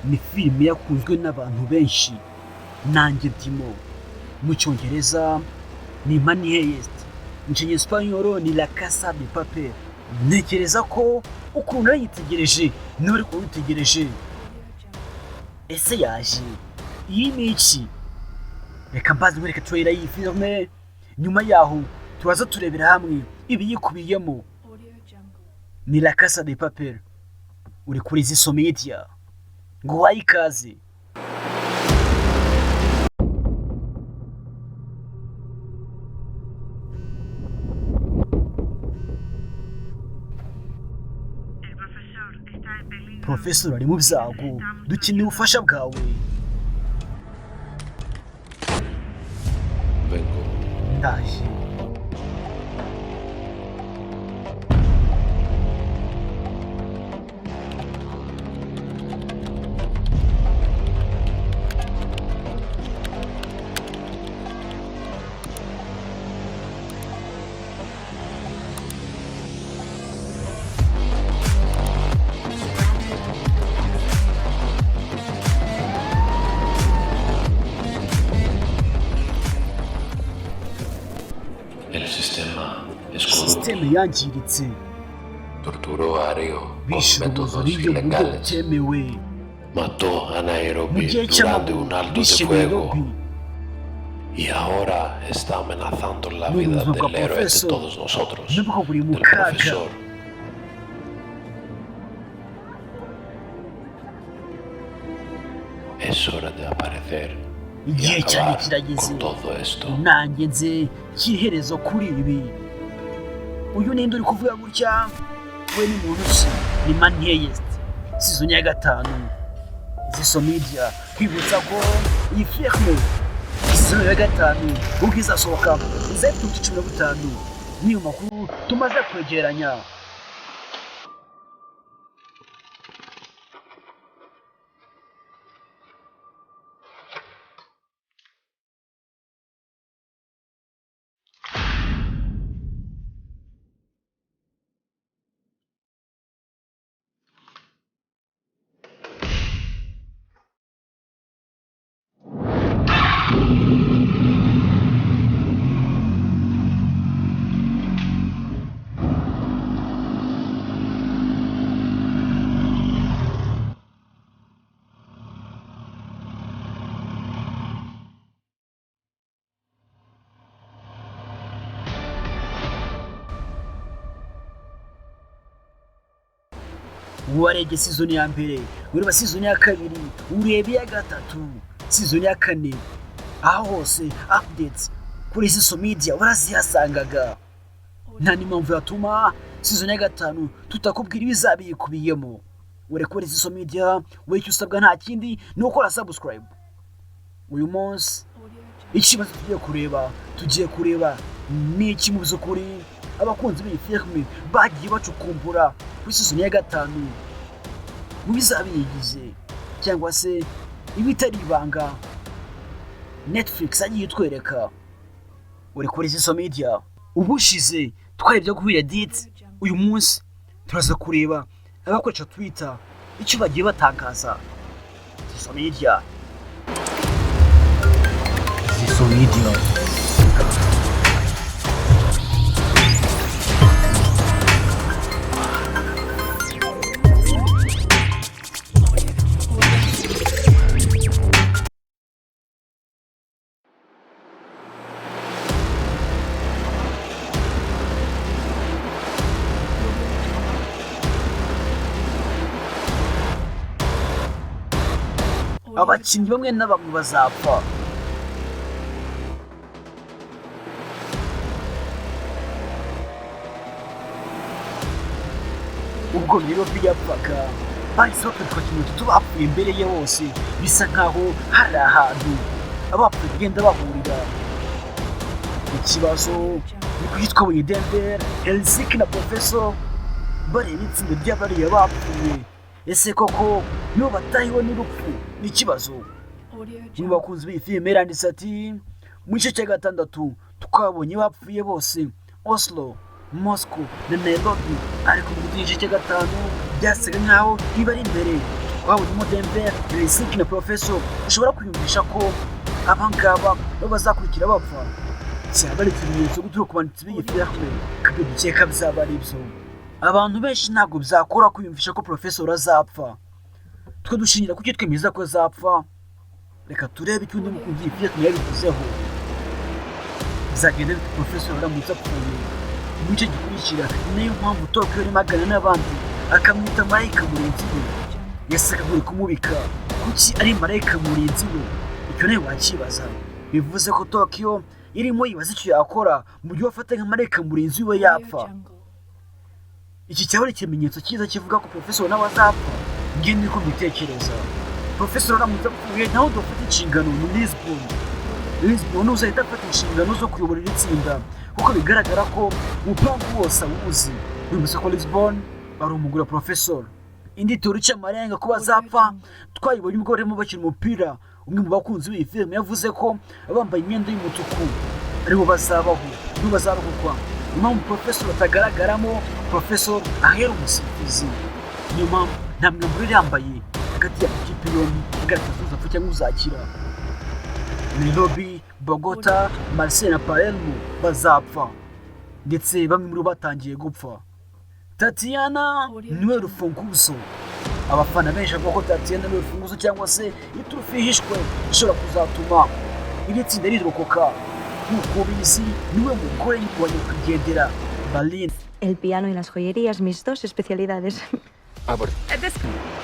ni filime yakunzwe n'abantu benshi nanjye ndimo. Mu cyongereza ni Money Heist, mu cyesipanyolo ni La Casa de Papel. Ntekereza ko ukuntu yitegereje n'uri kuwitegereje. Ese yaje iyi ni iki? Reka mbaze mwereke trailer y'iyi filime, nyuma yaho turaza turebera hamwe ibiyikubiyemo. Ni La Casa de Papel, uri kuri Ziso Media, ngo wayi ikaze. Professor ari mu byago, dukeneye ubufasha bwawe. Vengo. Ndaje. Sisteme yangiritse. Torturó a Areo con Bishe métodos ubuvuzi mu buryo ilegales. butemewe. Mató a Mu Nairobi gihe durante cy'amaguru un alto de bishe fuego Nairobi. y ahora está amenazando la N'uyu vida buzima bwa del héroe de Professor todos nosotros, nibwo buri mu del kaga. profesor. Es hora de aparecer y Igihe cyane acabar kirageze con todo esto. nanjye nze cy'iherezo kuri ibi. Uyu ninde uri kuvuga gutya? We ni muntu ki? Ni Money Heist season ya 5. Ziso Media kwibutsa ko iyi filime season ya 5 ubwo izasohoka izahita 15 niyo makuru tumaze kwegeranya. Warebye season ya mbere, ureba season ya kabiri, urebe ya gatatu, season ya 4. Aho hose updates kuri Ziso Media warazihasangaga. Nta n'impamvu yatuma season ya 5 tutakubwira ibizabiyikubiyemo. Ure kuri Ziso Media, we icyo usabwa nta kindi ni ukora subscribe. Uyu munsi ikibazo tugiye kureba ni iki mu by'ukuri abakunzi b'iyi filime bagiye bacukumbura kuri season ya 5 mu bizabiyigize cyangwa se ibitari ibanga Netflix agiye itwereka. Uri kuri Ziso Media, ubushize twarebye kuri Reddit, uyu munsi turaza kureba abakoresha Twitter icyo bagiye batangaza. Ziso Media. Ziso Media. Abakinnyi bamwe na bamwe bazapfa. Ubwo rero yapfaga bahise bafata ikintu bapfuye imbere ye hose, bisa nkaho hari ahantu abapfuye bagenda bahurira. Ikibazo ni ku yitwa Denver, Helsinki na Professor bareba itsinda ry'abariya bapfuye. Ese koko nibo batahiwe n'urupfu? Ni ikibazo. Niba bakunze iyi filime yaranditse ati mu gice cya 6 tukabonye bapfuye bose. Oslo Moscow na Nairobi, ariko mu gice cya gatanu byasaga nkaho biba ari imbere. Twabonyemo Denver, Helsinki na Professor. Ushobora kwiyumvisha ko abangaba bo bazakurikira bapfa. Cyaba ari ikimenyetso guturuka ku banditsi b'iyi filime kabyo dukeka bizaba ari ibyo. Abantu benshi ntabwo byakora kwiyumvisha ko Professor azapfa. Twe dushingira kuki twemeza ko azapfa. Reka turebe icyo undi mukunzi iyi filime yabivuzeho. Bizagenda bite Professor aramutse apfuye? Mu gice gikurikira niyo mpamvu Tokyo ari magana n'abandi akamwita marayika murinzi we. Yasaga nk'uri kumubika. Kuki ari marayika murinzi we? Icyo nawe wakibaza. Bivuze ko Tokyo irimo yibaza icyo yakora mu gihe afata nka marayika murinzi we yapfa. Iki cyaba ari ikimenyetso cyiza kivuga ko Professor nawe azapfa. Ngiye niko mbitekereza. Professor aramutse apfuye nawe dufite inshingano muri Lisbon. Lisbon uzahita afata inshingano zo kuyobora iri tsinda kuko bigaragara ko umupangu wose awuzi. Bivuze ko Lisbon ari umugore wa Professor. Indi teori cy'amarenga ko bazapfa twayibonye ubwo barimo bakina umupira. Umwe mu bakunzi b'iyi filime yavuze ko abambaye imyenda y'umutuku aribo bazabaho n'ubazarokokwa. Impamvu Professor atagaragaramo, Professor ahera umusifuzi. Niyo mpamvu nta mwambaro yambaye hagati ya ikipe yombi igaragaza uzapfa cyangwa uzakira. Nairobi, Bogota, Marseille na Palermo bazapfa ndetse bamwe muri bo batangiye gupfa. Tatiana niwe rufunguzo. Abafana benshi bavuga ko Tatiana niwe rufunguzo cyangwa se iturufu ihishwe ishobora kuzatuma iri tsinda rirokoka. Nk'uko bizi niwe mugore wa nyakwigendera Berlin. El piano y las joyerías, mis dos especialidades.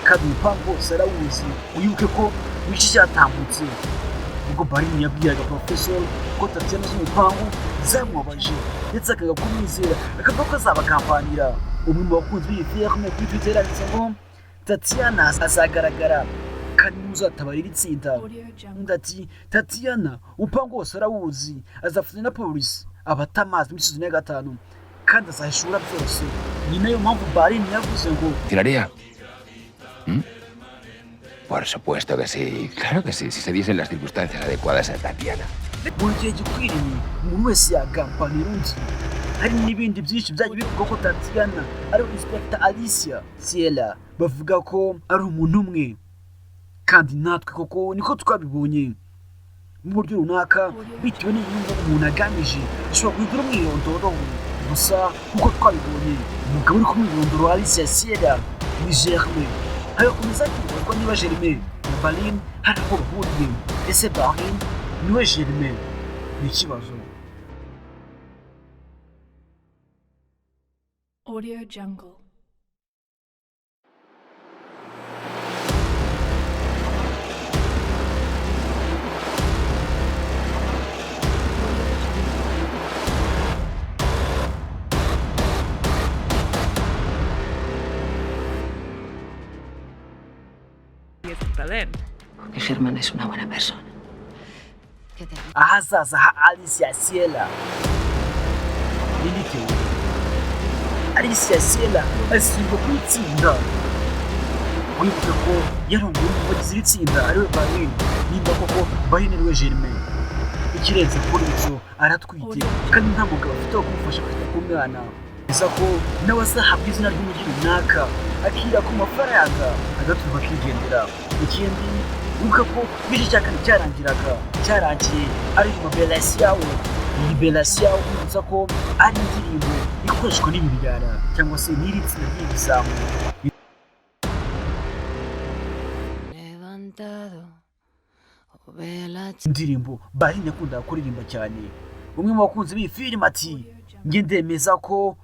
Kandi umupangu wose arawuzi. Wibuke ko mu gice cyatambutse ubwo Berlin yabwiraga Professor ko Tatiana z'umupangu zamubabaje ndetse akanga kumwizera akavuga ko azabakampanira. Umwe mu bakunzi b'iyi filime kuri Twitter yanditse ngo Tatiana azagaragara kandi muzatabara iri tsinda. Undi ati Tatiana umupangu wose arawuzi, azafatanya na polisi abatamazi muri season ya 5 kandi azahishura byose. Ni nayo mpamvu Berlin yavuze ngo ¿Tiraría? Por supuesto que sí, claro que sí, si se diesen las circunstancias adecuadas a Tatiana. mu gihe gikwiriye umuntu wese yagampanira undi. Hari n'ibindi byinshi byagiye bivuga ko Tatiana ari Inspector Alicia Ciela. Bavuga ko ari umuntu umwe kandi natwe koko niko twabibonye mu buryo runaka bitewe n'inyungu umuntu agamije ashobora guhindura umwirondoro we. Gusa kuko twabibonye umugabo uri ku mwirondoro Alicia Ciela ni Germain. Hagakomeza kwibazwa niba Germain na Berlin hari aho bahuriye. Ese Berlin niwe Germain? Ni ikibazo. Audio Jungle. Que Germán es una buena persona. Ahazaza ha Alicia Ciela. Indi teori. Alicia Ciela ashyirwa ku itsinda. Wibuke ko yarongoye mu bagize iri tsinda ariwe Berlin. Nimba koko Berlin ariwe Germain. Ikirenze kuri ibyo aratwite kandi nta mugabo afite wo kumufasha kwita ku mwana. Biza ko nawe azahabwa izina ry'umujyi runaka akira ku mafaranga agaturuka akigendera. Ikindi wibuke ko igice cya kane cyarangiye ari Liberación. Liberación bivuze ko ari indirimbo ikoreshwa n'ibibyara cyangwa se n'iri tsinda ry'ibizamu. Indirimbo Berlin yakundaga kuririmba cyane. Umwe mu bakunzi b'iyi filime ati njye ndemeza ko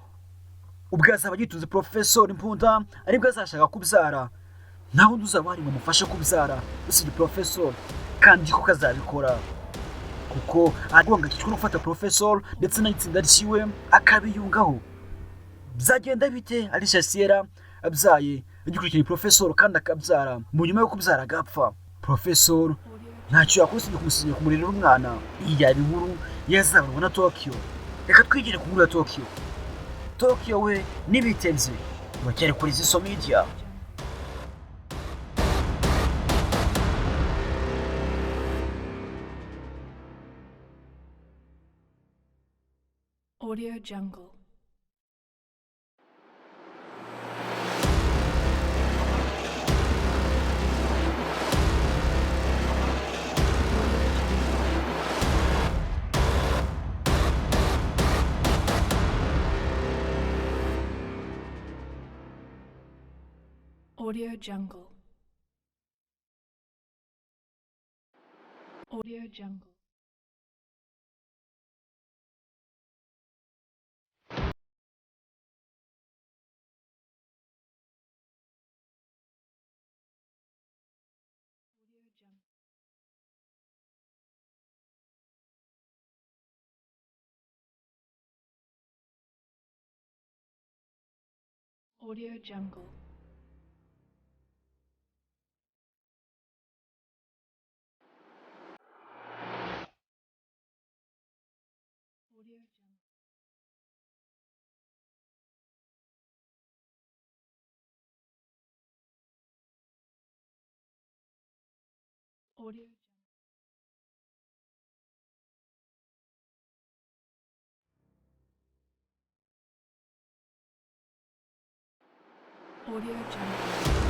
ubwo azaba yitunze Professor Impunda aribwo azashaka kubyara. Nta wundi uzaba ari bumufashe kubyara usibye Professor kandi ko kazabikora kuko agongakishwe no gufata Professor ndetse n'itsinda ryiwe akabiyungaho. Byagenda bite Alicia Ciela abyaye agikurikira Professor kandi akabyara mu nyuma yo kubyara agapfa? Professor ntacyo yakora usibye kumusinya ku muriro w'umwana. Iyi yari inkuru yazabonwa na Tokyo. Reka twigire ku nkuru ya Tokyo. Tokyo we n'ibitebye bacyari kuri Ziso Media. Audio Jungle. Audio Jungle. Audio Jungle. Audio Jungle. Audio Jungle. Audio Jungle. Audio Jungle. Audio Jungle.